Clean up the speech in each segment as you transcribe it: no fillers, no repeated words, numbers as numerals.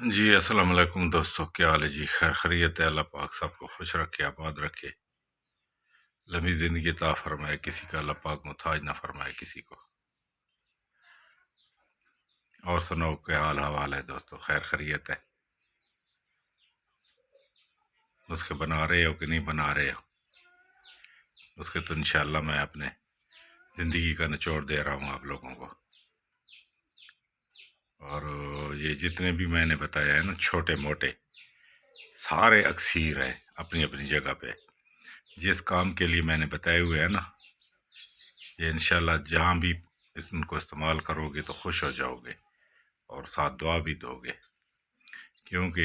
جی السلام علیکم دوستو، کیا حال ہے جی؟ خیر خیریت ہے؟ اللہ پاک سب کو خوش رکھے، آباد رکھے، لمبی زندگی عطا فرمائے، کسی کا اللہ پاک محتاج نہ فرمائے کسی کو۔ اور سناؤ کیا حال حوال ہے دوستو؟ خیر خیریت ہے؟ نسخے بنا رہے ہو کہ نہیں بنا رہے ہو؟ نسخے تو انشاءاللہ میں اپنے زندگی کا نچوڑ دے رہا ہوں آپ لوگوں کو، اور یہ جتنے بھی میں نے بتایا ہے نا، چھوٹے موٹے سارے اکثیر ہیں اپنی اپنی جگہ پہ۔ جس کام کے لیے میں نے بتائے ہوئے ہیں نا، یہ انشاءاللہ جہاں بھی ان کو استعمال کرو گے تو خوش ہو جاؤ گے، اور ساتھ دعا بھی دو گے، کیونکہ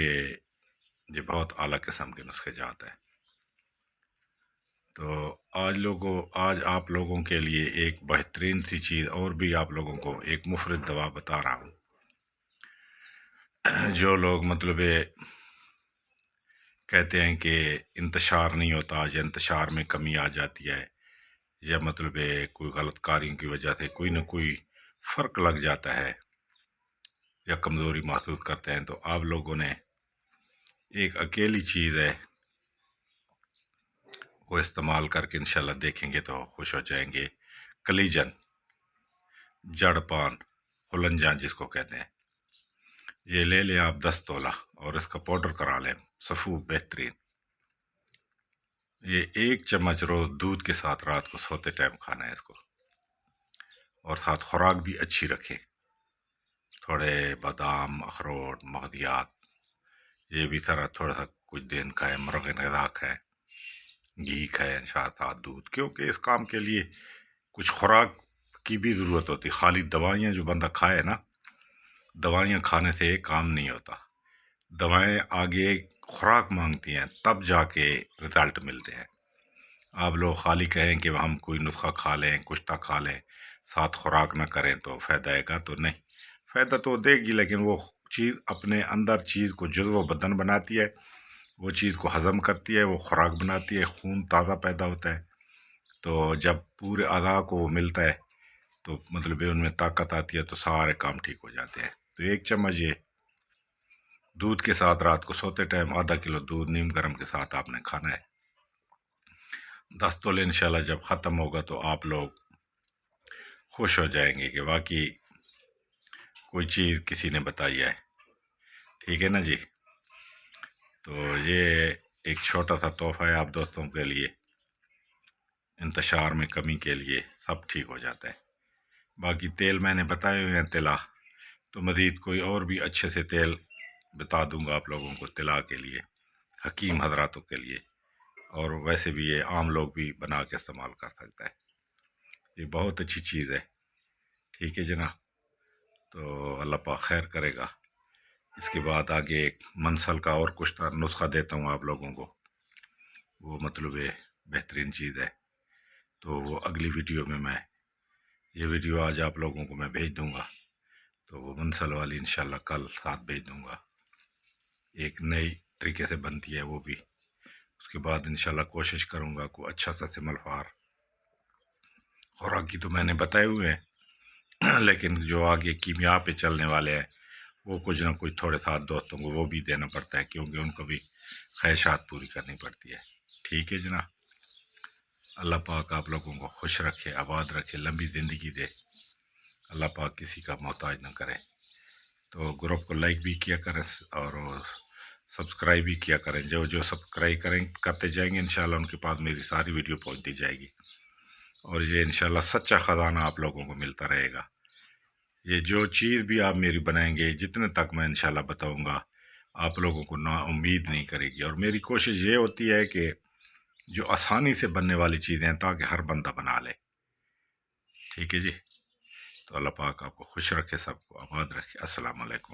یہ بہت اعلیٰ قسم کے نسخے جات ہیں۔ تو آج آپ لوگوں کے لیے ایک بہترین سی چیز اور بھی آپ لوگوں کو ایک مفرد دوا بتا رہا ہوں۔ جو لوگ مطلب کہتے ہیں کہ انتشار نہیں ہوتا یا انتشار میں کمی آ جاتی ہے، یا مطلب کوئی غلط کاریوں کی وجہ سے کوئی نہ کوئی فرق لگ جاتا ہے یا کمزوری محسوس کرتے ہیں، تو آپ لوگوں نے ایک اکیلی چیز ہے وہ استعمال کر کے انشاءاللہ دیکھیں گے تو خوش ہو جائیں گے۔ کلیجن، جڑ پان، خلنجان جس کو کہتے ہیں، یہ لے لیں آپ 10 تولہ اور اس کا پاؤڈر کرا لیں صفو بہترین۔ یہ 1 چمچ روز دودھ کے ساتھ رات کو سوتے ٹائم کھانا ہے اس کو، اور ساتھ خوراک بھی اچھی رکھیں، تھوڑے بادام، اخروٹ، مغزیات، یہ بھی تھوڑا سا کچھ دن کھائیں، مرغ غذا کھائیں، گھی کھائیں، ساتھ دودھ، کیونکہ اس کام کے لیے کچھ خوراک کی بھی ضرورت ہوتی۔ خالی دوائیاں جو بندہ کھائے نا، دوائیاں کھانے سے کام نہیں ہوتا، دوائیں آگے خوراک مانگتی ہیں، تب جا کے رزلٹ ملتے ہیں۔ آپ لوگ خالی کہیں کہ ہم کوئی نسخہ کھا لیں، کشتہ کھا لیں، ساتھ خوراک نہ کریں تو فائدہ آئے گا، تو نہیں، فائدہ تو دے گی لیکن وہ چیز اپنے اندر چیز کو جزو بدن بناتی ہے، وہ چیز کو ہضم کرتی ہے، وہ خوراک بناتی ہے، خون تازہ پیدا ہوتا ہے، تو جب پورے اعضاء کو وہ ملتا ہے تو مطلب ان میں طاقت آتی ہے، تو سارے کام ٹھیک ہو جاتے ہیں۔ تو 1 چمچ یہ دودھ کے ساتھ رات کو سوتے ٹائم، آدھا کلو دودھ نیم گرم کے ساتھ آپ نے کھانا ہے۔ 10 تولے انشاءاللہ جب ختم ہوگا تو آپ لوگ خوش ہو جائیں گے کہ واقعی کوئی چیز کسی نے بتائی ہے، ٹھیک ہے نا جی؟ تو یہ ایک چھوٹا سا تحفہ ہے آپ دوستوں کے لیے، انتشار میں کمی کے لیے، سب ٹھیک ہو جاتا ہے۔ باقی تیل میں نے بتائے ہوئے ہیں طلا، تو مزید کوئی اور بھی اچھے سے تیل بتا دوں گا آپ لوگوں کو طلا کے لیے، حکیم حضراتوں کے لیے، اور ویسے بھی یہ عام لوگ بھی بنا کے استعمال کر سکتا ہے۔ یہ بہت اچھی چیز ہے، ٹھیک ہے جناب؟ تو اللہ پاک خیر کرے گا۔ اس کے بعد آگے ایک منسل کا اور کچھ نسخہ دیتا ہوں آپ لوگوں کو، وہ مطلب بہترین چیز ہے، تو وہ اگلی ویڈیو میں یہ ویڈیو آج آپ لوگوں کو میں بھیج دوں گا، تو وہ منسل والی انشاءاللہ کل ساتھ بھیج دوں گا، ایک نئی طریقے سے بنتی ہے وہ بھی۔ اس کے بعد انشاءاللہ کوشش کروں گا کوئی اچھا سا سمل فار خوراک کی تو میں نے بتائے ہوئے ہیں، لیکن جو آگے کیمیا پہ چلنے والے ہیں وہ کچھ نہ کچھ تھوڑے ساتھ دوستوں کو وہ بھی دینا پڑتا ہے، کیونکہ ان کو بھی خواہشات پوری کرنی پڑتی ہے، ٹھیک ہے جناب؟ اللہ پاک آپ لوگوں کو خوش رکھے، آباد رکھے، لمبی زندگی دے، اللہ پاک کسی کا محتاج نہ کرے۔ تو گروپ کو لائک بھی کیا کریں اور سبسکرائب بھی کیا کریں، جو سبسکرائب کرتے جائیں گے انشاءاللہ ان کے پاس میری ساری ویڈیو پہنچتی جائے گی، اور یہ انشاءاللہ سچا خزانہ آپ لوگوں کو ملتا رہے گا۔ یہ جو چیز بھی آپ میری بنائیں گے، جتنے تک میں انشاءاللہ بتاؤں گا، آپ لوگوں کو نا امید نہیں کرے گی، اور میری کوشش یہ ہوتی ہے کہ جو آسانی سے بننے والی چیزیں ہیں تاکہ ہر بندہ بنا لے، ٹھیک ہے جی؟ تو اللہ پاک آپ کو خوش رکھے، سب کو آباد رکھے۔ السلام علیکم۔